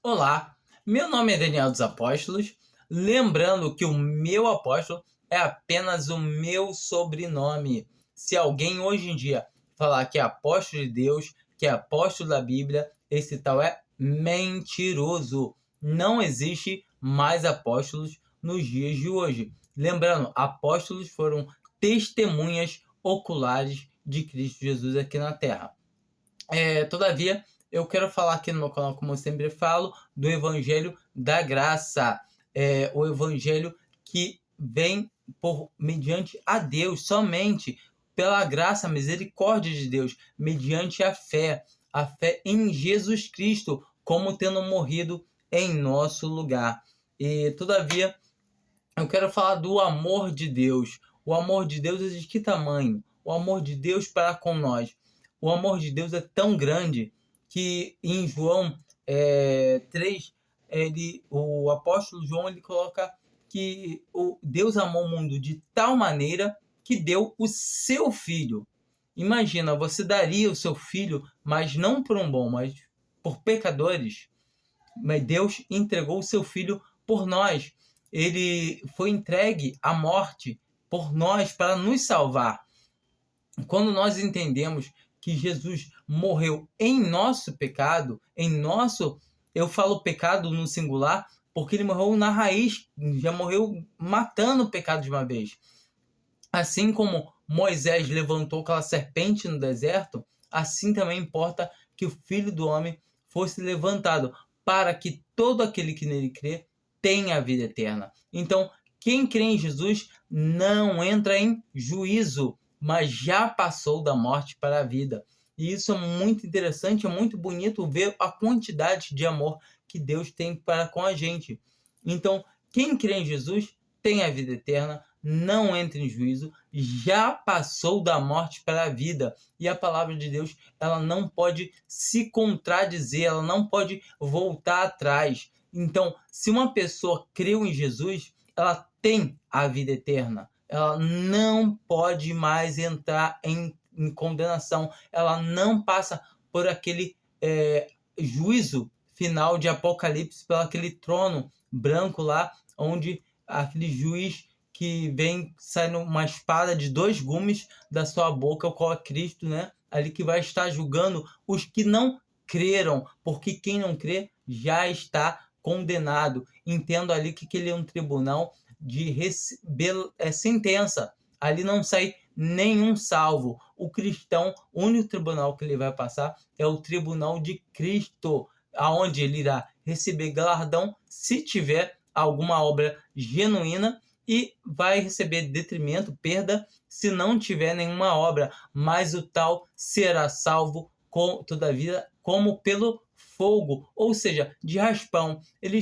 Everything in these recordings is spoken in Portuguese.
Olá, meu nome é Daniel dos Apóstolos. Lembrando que o meu apóstolo é apenas o meu sobrenome. Se alguém hoje em dia falar que é apóstolo de Deus, que é apóstolo da Bíblia, esse tal é mentiroso. Não existe mais apóstolos nos dias de hoje. Lembrando, apóstolos foram testemunhas oculares de Cristo Jesus aqui na Terra. Todavia, eu quero falar aqui no meu canal, como eu sempre falo, do Evangelho da Graça. O Evangelho que vem mediante a Deus, somente pela graça, a misericórdia de Deus, mediante a fé em Jesus Cristo, como tendo morrido em nosso lugar. E, todavia, eu quero falar do amor de Deus. O amor de Deus é de que tamanho? O amor de Deus para com nós. O amor de Deus é tão grande que em João 3, o apóstolo João ele coloca que Deus amou o mundo de tal maneira que deu o seu filho. Imagina, você daria o seu filho, mas não por um bom, mas por pecadores. Mas Deus entregou o seu filho por nós. Ele foi entregue à morte por nós para nos salvar. Quando nós entendemos que Jesus morreu em nosso pecado, eu falo pecado no singular, porque ele morreu na raiz, já morreu matando o pecado de uma vez. Assim como Moisés levantou aquela serpente no deserto, assim também importa que o Filho do Homem fosse levantado, para que todo aquele que nele crê tenha a vida eterna. Então, quem crê em Jesus não entra em juízo, mas já passou da morte para a vida. E isso é muito interessante, é muito bonito ver a quantidade de amor que Deus tem para com a gente. Então, quem crê em Jesus tem a vida eterna, não entra em juízo, já passou da morte para a vida. E a palavra de Deus, ela não pode se contradizer, ela não pode voltar atrás. Então, se uma pessoa creu em Jesus, ela tem a vida eterna. Ela não pode mais entrar em condenação. Ela não passa por aquele juízo final de Apocalipse, pelo aquele trono branco lá, onde aquele juiz que vem saindo uma espada de 2 gumes da sua boca, o qual é Cristo, né? Ali que vai estar julgando os que não creram, porque quem não crê já está condenado. Entendo ali que ele é um tribunal de sentença. Ali não sai nenhum salvo. O cristão, o único tribunal que ele vai passar é o tribunal de Cristo, aonde ele irá receber galardão se tiver alguma obra genuína, e vai receber detrimento, perda, se não tiver nenhuma obra, mas o tal será salvo todavia como pelo fogo, ou seja, de raspão. Ele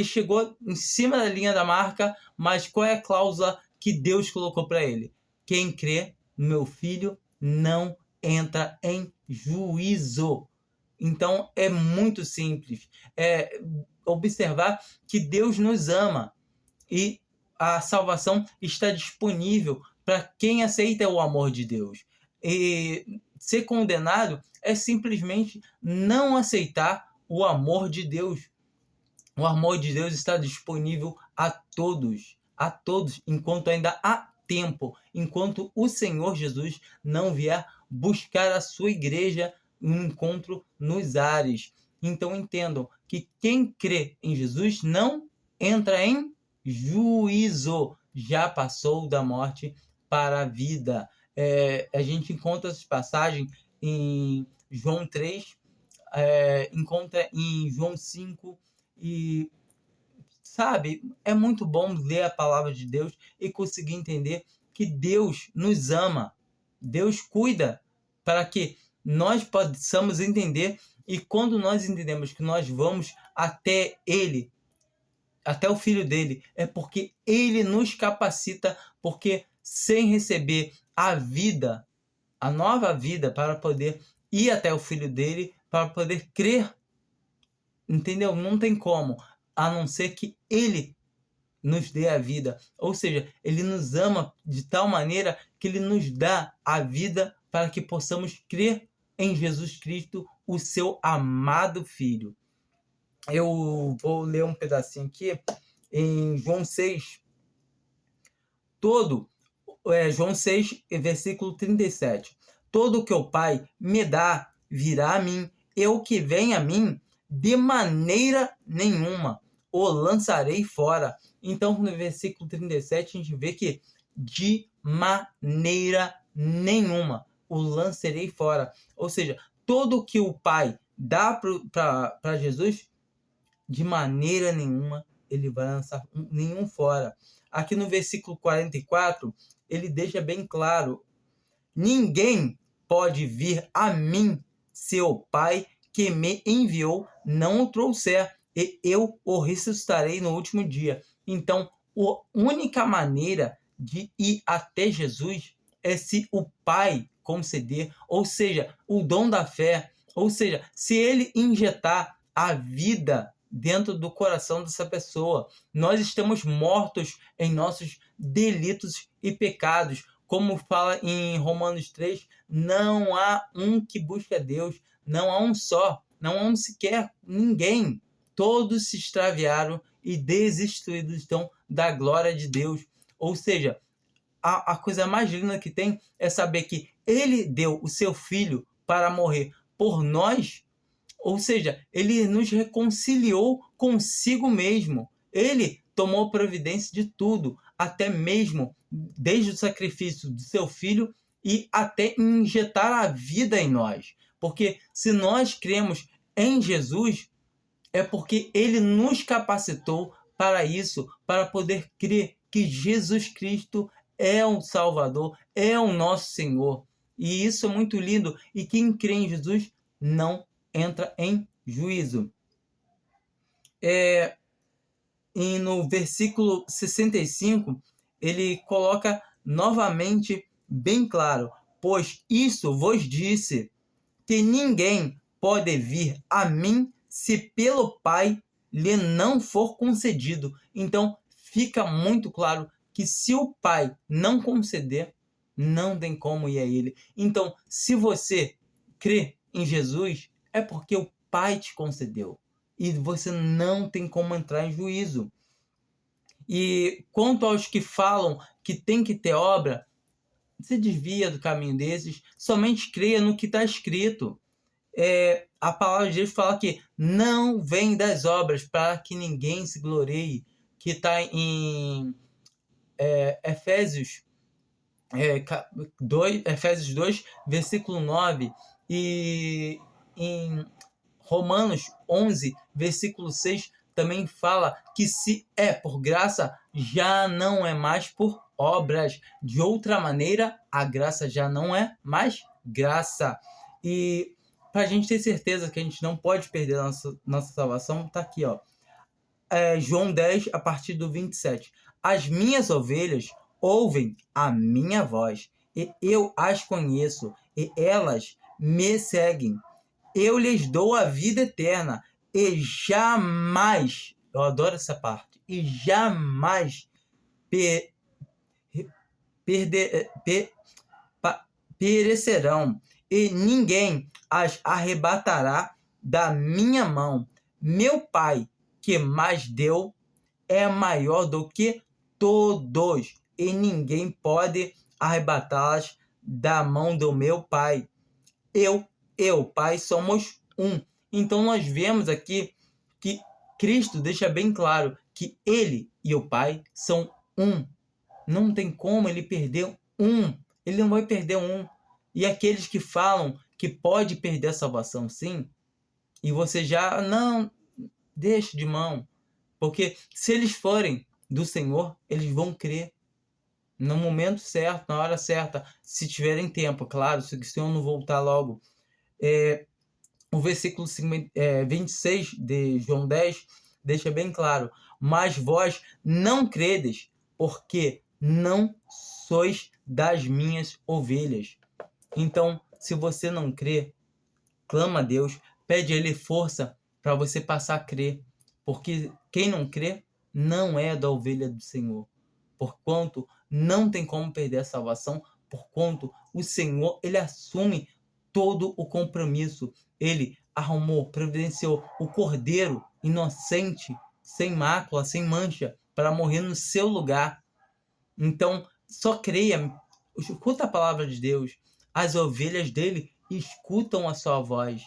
chegou em cima da linha da marca, mas qual é a cláusula que Deus colocou para ele? Quem crê no meu filho não entra em juízo. Então é muito simples. Observar que Deus nos ama e a salvação está disponível para quem aceita o amor de Deus. E ser condenado é simplesmente não aceitar o amor de Deus. O amor de Deus está disponível a todos, enquanto ainda há tempo, enquanto o Senhor Jesus não vier buscar a sua igreja um encontro nos ares. Então entendam que quem crê em Jesus não entra em juízo, já passou da morte para a vida. A gente encontra essas passagens em João 3, encontra em João 5, e sabe, é muito bom ler a palavra de Deus e conseguir entender que Deus nos ama, Deus cuida para que nós possamos entender, e quando nós entendemos que nós vamos até Ele, até o Filho dele, é porque ele nos capacita, porque sem receber a vida, a nova vida, para poder ir até o Filho dele, para poder crer, entendeu? Não tem como, a não ser que ele nos dê a vida. Ou seja, ele nos ama de tal maneira que ele nos dá a vida para que possamos crer em Jesus Cristo, o seu amado Filho. Eu vou ler um pedacinho aqui em João 6, João 6, versículo 37. Todo que o Pai me dá virá a mim, e o que vem a mim, de maneira nenhuma o lançarei fora. Então, no versículo 37, a gente vê que de maneira nenhuma o lançarei fora. Ou seja, todo que o Pai dá para Jesus, de maneira nenhuma ele vai lançar nenhum fora. Aqui no versículo 44, ele deixa bem claro: ninguém pode vir a mim se o Pai que me enviou não o trouxer, e eu o ressuscitarei no último dia. Então, a única maneira de ir até Jesus é se o Pai conceder, ou seja, o dom da fé, ou seja, se ele injetar a vida dentro do coração dessa pessoa. Nós estamos mortos em nossos delitos e pecados. Como fala em Romanos 3, não há um que busque a Deus, não há um só, não há um sequer, ninguém. Todos se extraviaram e destituídos estão da glória de Deus. Ou seja, a coisa mais linda que tem é saber que ele deu o seu filho para morrer por nós. Ou seja, ele nos reconciliou consigo mesmo. Ele tomou providência de tudo, até mesmo desde o sacrifício do seu filho e até injetar a vida em nós. Porque se nós cremos em Jesus, é porque ele nos capacitou para isso, para poder crer que Jesus Cristo é um Salvador, é o nosso Senhor. E isso é muito lindo. E quem crê em Jesus não entra em juízo. E no versículo 65, ele coloca novamente bem claro: pois isso vos disse, que ninguém pode vir a mim se pelo Pai lhe não for concedido. Então, fica muito claro que se o Pai não conceder, não tem como ir a ele. Então, se você crê em Jesus, é porque o Pai te concedeu. E você não tem como entrar em juízo. E quanto aos que falam que tem que ter obra, se desvia do caminho desses, somente creia no que está escrito. A palavra de Deus fala que não vem das obras para que ninguém se glorie, que está em Efésios 2, versículo 9, e em Romanos 11, versículo 6, também fala que se é por graça, já não é mais por obras. De outra maneira, a graça já não é mais graça. E para a gente ter certeza que a gente não pode perder a nossa salvação, está aqui, ó. João 10, a partir do 27. As minhas ovelhas ouvem a minha voz, e eu as conheço, e elas me seguem. Eu lhes dou a vida eterna, e jamais, eu adoro essa parte, e jamais perecerão, e ninguém as arrebatará da minha mão. Meu Pai, que mais deu, é maior do que todos, e ninguém pode arrebatá-las da mão do meu Pai. Eu e o Pai somos um. Então nós vemos aqui que Cristo deixa bem claro que ele e o Pai são um. Não tem como ele perder um. Ele não vai perder um. E aqueles que falam que pode perder a salvação, sim, e você já não deixa de mão, porque se eles forem do Senhor, eles vão crer no momento certo, na hora certa, se tiverem tempo, claro, se o Senhor não voltar logo. O versículo 26 de João 10 deixa bem claro: mas vós não credes, porque não sois das minhas ovelhas. Então, se você não crê, clama a Deus, pede a Ele força para você passar a crer, porque quem não crê não é da ovelha do Senhor, porquanto não tem como perder a salvação, porquanto o Senhor, Ele assume todo o compromisso. Ele arrumou, providenciou o Cordeiro inocente, sem mácula, sem mancha, para morrer no seu lugar. Então, só creia, escuta a palavra de Deus. As ovelhas dele escutam a sua voz.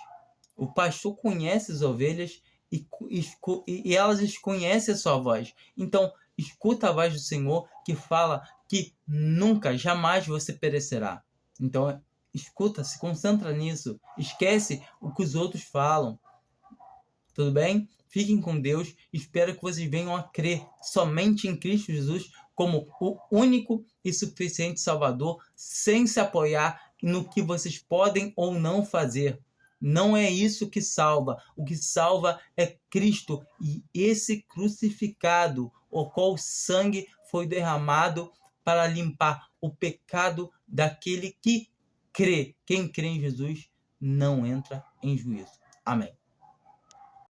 O pastor conhece as ovelhas e elas conhecem a sua voz. Então, escuta a voz do Senhor que fala que nunca, jamais você perecerá. Então, escuta, se concentra nisso. Esquece o que os outros falam. Tudo bem? Fiquem com Deus. Espero que vocês venham a crer somente em Cristo Jesus como o único e suficiente Salvador, sem se apoiar no que vocês podem ou não fazer. Não é isso que salva. O que salva é Cristo e esse crucificado, o qual o sangue foi derramado para limpar o pecado daquele que crê. Quem crê em Jesus não entra em juízo. Amém.